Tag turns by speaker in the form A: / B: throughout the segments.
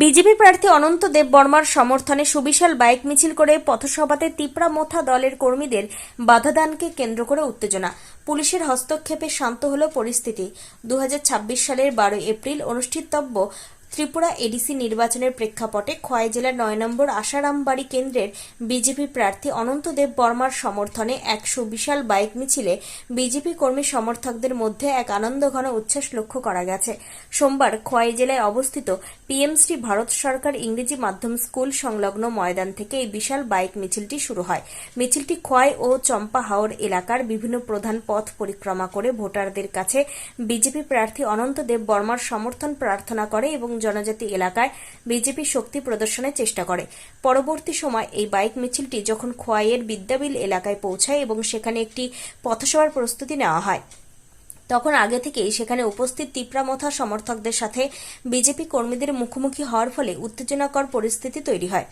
A: BJP প্রার্থী অনন্ত দেব বর্মার সমর্থনে সুবিশাল বাইক মিছিল করে পথসভাতে তিপ্রামথা দলের কর্মীদের বাধাদানকে কেন্দ্র করে উত্তেজনা। পুলিশের হস্তক্ষেপে শান্ত হল পরিস্থিতি। 2026 সালের 12 এপ্রিল অনুষ্ঠিতব্য ত্রিপুরা এডিসি নির্বাচনের প্রেক্ষাপটে খোয়াই জেলার 9 নম্বর আশারামবাড়ি কেন্দ্রের বিজেপি প্রার্থী অনন্ত দেব বর্মার সমর্থনে এক সুবিশাল বাইক মিছিলে বিজেপি কর্মী সমর্থকদের মধ্যে এক আনন্দঘন উচ্ছ্বাস লক্ষ্য করা গেছে। সোমবার খোয়াই জেলায় অবস্থিত পিএমসি ভারত সরকার ইংরেজি মাধ্যম স্কুল সংলগ্ন ময়দান থেকে এই বিশাল বাইক মিছিলটি শুরু হয়। মিছিলটি খোয়াই ও চম্পা হাওর এলাকার বিভিন্ন প্রধান পথ পরিক্রমা করে ভোটারদের কাছে বিজেপি প্রার্থী অনন্ত দেব বর্মার সমর্থন প্রার্থনা করে এবং জনজাতি এলাকায় বিজেপি শক্তি প্রদর্শনের চেষ্টা করে। পরবর্তী সময় এই বাইক মিছিলটি যখন খোয়াইয়ের বিদ্যাবিল এলাকায় পৌঁছায় এবং সেখানে একটি পথসভার প্রস্তুতি নেওয়া হয়, তখন আগে থেকেই সেখানে উপস্থিত তিপ্রামথা সমর্থকদের সাথে বিজেপি কর্মীদের মুখোমুখি হওয়ার ফলে উত্তেজনাকর পরিস্থিতি তৈরি হয়।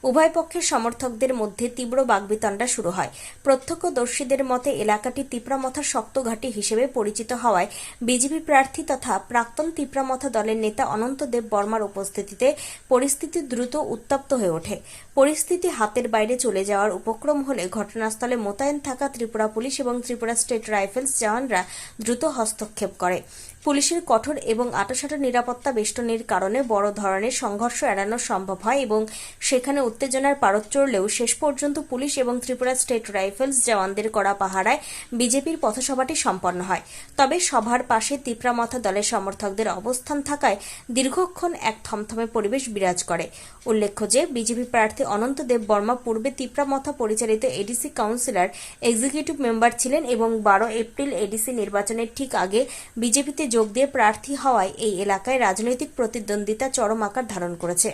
A: উভয় পক্ষের সমর্থকদের মধ্যে তীব্র বাগবিতণ্ডা শুরু হয়। প্রত্যক্ষদর্শীদের মতে এলাকাটি তিপ্রামথার শক্ত ঘাঁটি হিসেবে পরিচিত হওয়ায় বিজেপি প্রার্থী তথা প্রাক্তন তিপ্রামথা দলের নেতা অনন্ত দেব বর্মার উপস্থিতিতে পরিস্থিতি দ্রুত উত্তপ্ত হয়ে ওঠে। পরিস্থিতি হাতের বাইরে চলে যাওয়ার উপক্রম হলে ঘটনাস্থলে মোতায়েন থাকা ত্রিপুরা পুলিশ এবং ত্রিপুরা স্টেট রাইফেলস জওয়ানরা দ্রুত হস্তক্ষেপ করে। পুলিশের কঠোর এবং আঁটোসাঁটো নিরাপত্তা বেষ্টনীর কারণে বড় ধরনের সংঘর্ষ এড়ানো সম্ভব হয় এবং সেখানে উত্তেজনার পারদ চড়লেও শেষ পর্যন্ত পুলিশ এবং ত্রিপুরা স্টেট রাইফেলস জওয়ানদের কড়া পাহারায় বিজেপির পথসভাটি সম্পন্ন হয়। তবে সভার পাশে তিপ্রামথা দলের সমর্থকদের অবস্থান থাকায় দীর্ঘক্ষণ এক থমথমে পরিবেশ বিরাজ করে। উল্লেখ্য যে বিজেপি প্রার্থী অনন্ত দেব বর্মা পূর্বে তিপ্রামথা পরিচালিত এডিসি কাউন্সিলর এক্সিকিউটিভ মেম্বার ছিলেন এবং 12 এপ্রিল এডিসি নির্বাচনের ঠিক আগে বিজেপিতে যোগ দিয়ে প্রার্থী হওয়ায় এই এলাকায় রাজনৈতিক প্রতিদ্বন্দ্বিতা চরম আকার ধারণ করেছে।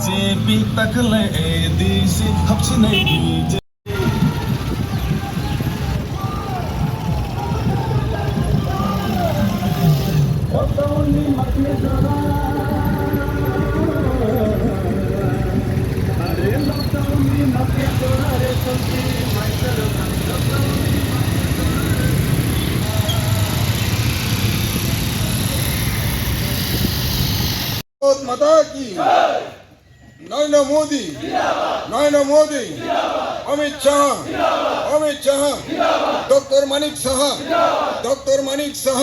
B: BJP takle ADC hapsine BJP
C: माता की नरेंद्र मोदी नरेंद्र मोदी अमित शाह डॉक्टर मानिक शाह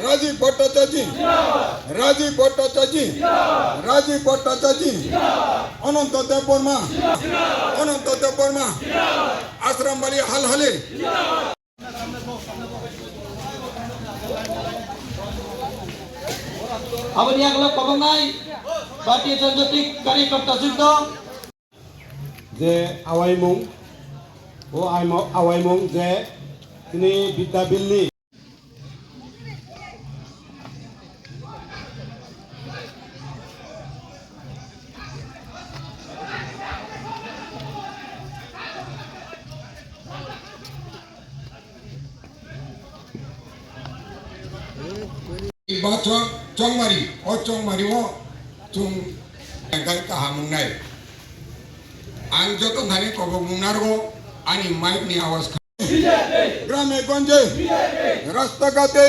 C: राजीव भट्टाचार्य अनंत देव बर्मा आश्रम वाली हाल हले
D: আপনি একলা কখন নাই জাতীয় রাজনৈতিক কার্যকর্তা যুক্ত
E: যে আওয়াইমুং যে তিনি বিদ্যাবিল্লি
C: Baca Chongmari wo chung engkai kahamungnai ang joto dhani kobo munargo ani mic ni awas গ্রামে গঞ্জে রাস্তাঘাটে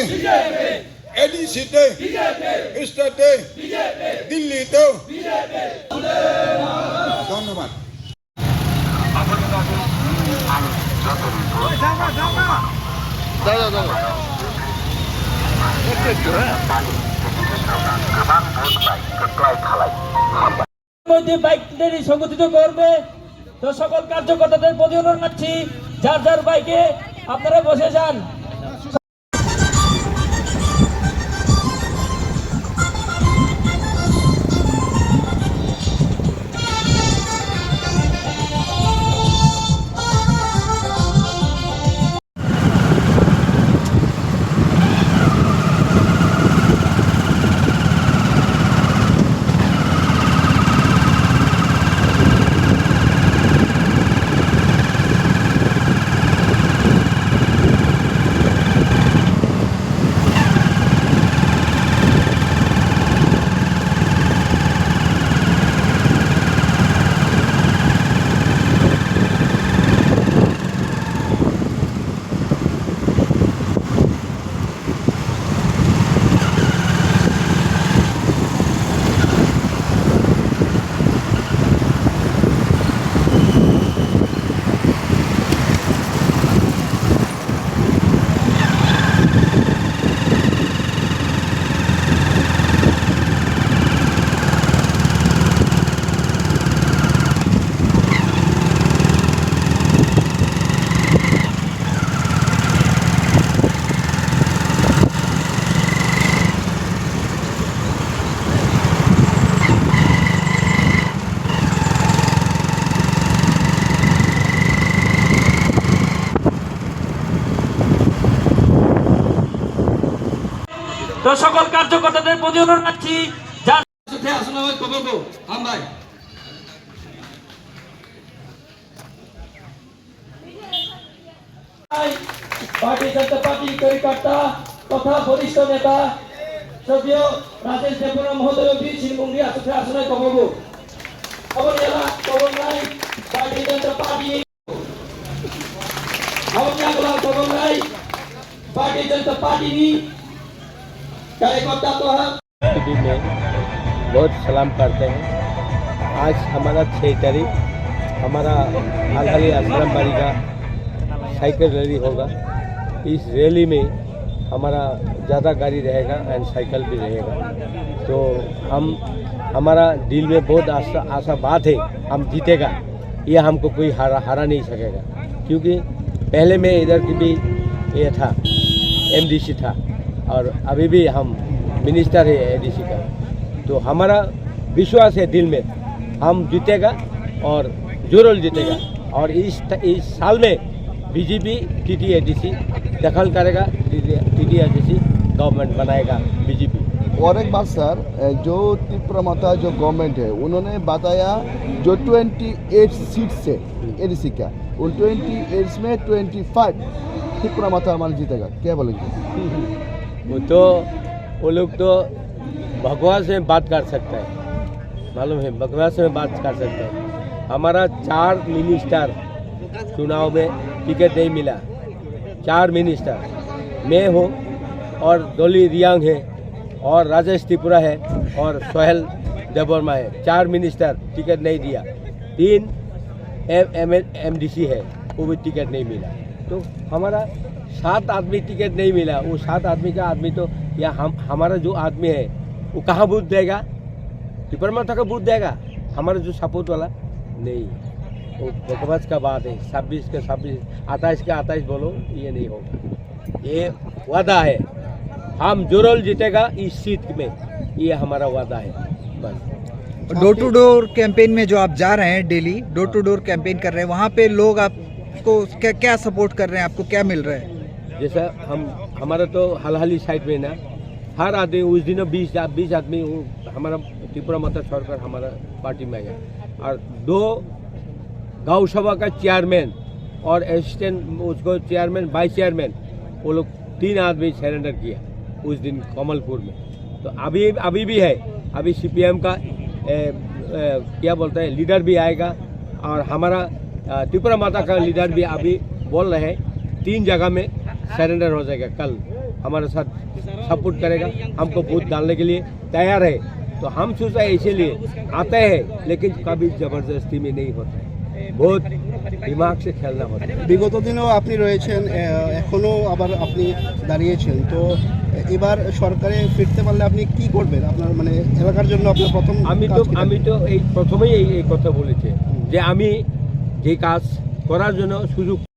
C: এডিসিতে স্টেটে দিল্লিতে ধন্যবাদ।
F: गोबां भोट बाय गोग्लाय खालाय
D: মধ্যে বাইকদের সংগঠিত করবে। তো সকল কার্যকর্তাদের প্রতি অনুরোধ করছি, যার যার বাইকে আপনারা বসে যান। তো সকল কার্যকর্তাদের প্রতি অনুরোধ করছি, যার সাথে আসলে হয় কবব হাম ভাই ভারতীয় জনতা পার্টি কার্যকর্তা তথা বরিষ্ঠ নেতা সভ্য রাজেশ দেববর্মা মহোদয় শ্রীমুঙ্গি আসলে আসলে কবব খবর জেলা খবর নাই ভারতীয় জনতা পার্টি খবর নাই भारतीय जनता पार्टी ने कार्यकर्ता तो है
F: में बहुत सलाम करते हैं। आज हमारा 6 तारीख हमारा हाल आश्रम बाड़ी का साइकिल रैली होगा। इस रैली में हमारा ज़्यादा गाड़ी रहेगा एंड साइकिल भी रहेगा। तो हमारा दिल में बहुत आशा बात है, हम जीतेगा, ये हमको कोई हरा नहीं सकेगा। क्योंकि पहले में इधर की भी ये था एमडीसी था और अभी भी हम मिनिस्टर है एडीसी का। तो हमारा विश्वास है दिल में हम जीतेगा और जरूर जीतेगा। और इस साल में बीजेपी टीटी एडीसी दखल करेगा, टीटी एडीसी गवर्नमेंट बनाएगा बीजेपी।
G: और एक बात सर, जो तिप्रामथा जो गवर्नमेंट है उन्होंने बताया जो 28 सीट से एडीसी का, उन 28 में 25 तिप्रामथा हमारा जीतेगा, क्या बोलेंगे?
F: वो लोग तो भगवान से बात कर सकता है, मालूम है, भगवान से बात कर सकते हैं। हमारा 4 मिनिस्टर चुनाव में टिकट नहीं मिला, 4 मिनिस्टर मैं हूँ और डोली रियांग है और राजेश त्रिपुरा है और सोहेल देबबर्मा है। 4 मिनिस्टर टिकट नहीं दिया, 3 एमडीसी है, वो भी टिकट नहीं मिला। तो हमारा 7 आदमी टिकट नहीं मिला। वो 7 आदमी का आदमी तो या हमारा जो आदमी है वो कहाँ बूथ देगा? तिप्रामथा का बूथ देगा, हमारा जो सपोर्ट वाला नहीं। वो बकवास का बात है। 26 के 26, 28 के 28 बोलो, ये नहीं होगा। ये वादा है, हम जरूर जीतेगा इस सीट में, ये हमारा वादा है बस।
H: डोर टू डोर कैंपेन में जो आप जा रहे हैं, daily door to door campaign कर रहे हैं, वहाँ पे लोग आपको क्या सपोर्ट कर रहे हैं, आपको क्या मिल रहा है?
F: जैसा हमारा तो हाल ही साइड में ना, हर आदमी उस दिन 20 आदमी हमारा तिप्रामथा सरकार हमारा पार्टी में गया और 2 गाँव सभा का चेयरमैन और असिस्टेंट उसको चेयरमैन वाइस चेयरमैन, वो लोग 3 आदमी सरेंडर किया उस दिन कमलपुर में। तो अभी भी है, अभी सीपीएम का क्या बोलते हैं लीडर भी आएगा और हमारा तिप्रामथा का लीडर भी अभी बोल रहे हैं 3 जगह में सरेंडर हो जाएगा। कल हमारे साथ सपोर्ट करेगा, हमको वोट डालने के लिए तैयार है। तो हम सोचा इसीलिए आते हैं, लेकिन कभी जबरदस्ती में नहीं होता है, बहुत दिमाग से खेलना होता है।
E: বিগত দিনেও আপনি রয়েছেন, এখনো আবার আপনি দাঁড়িয়েছেন, তো
I: এবার সরকারে ফিরতে পারলে আপনি কি করবেন আপনার মানে এলাকার জন্য আপনার প্রথম
F: আমি তো এই প্রথমেই এই কথা বলেছি যে আমি যে কাজ করার জন্য সুযোগ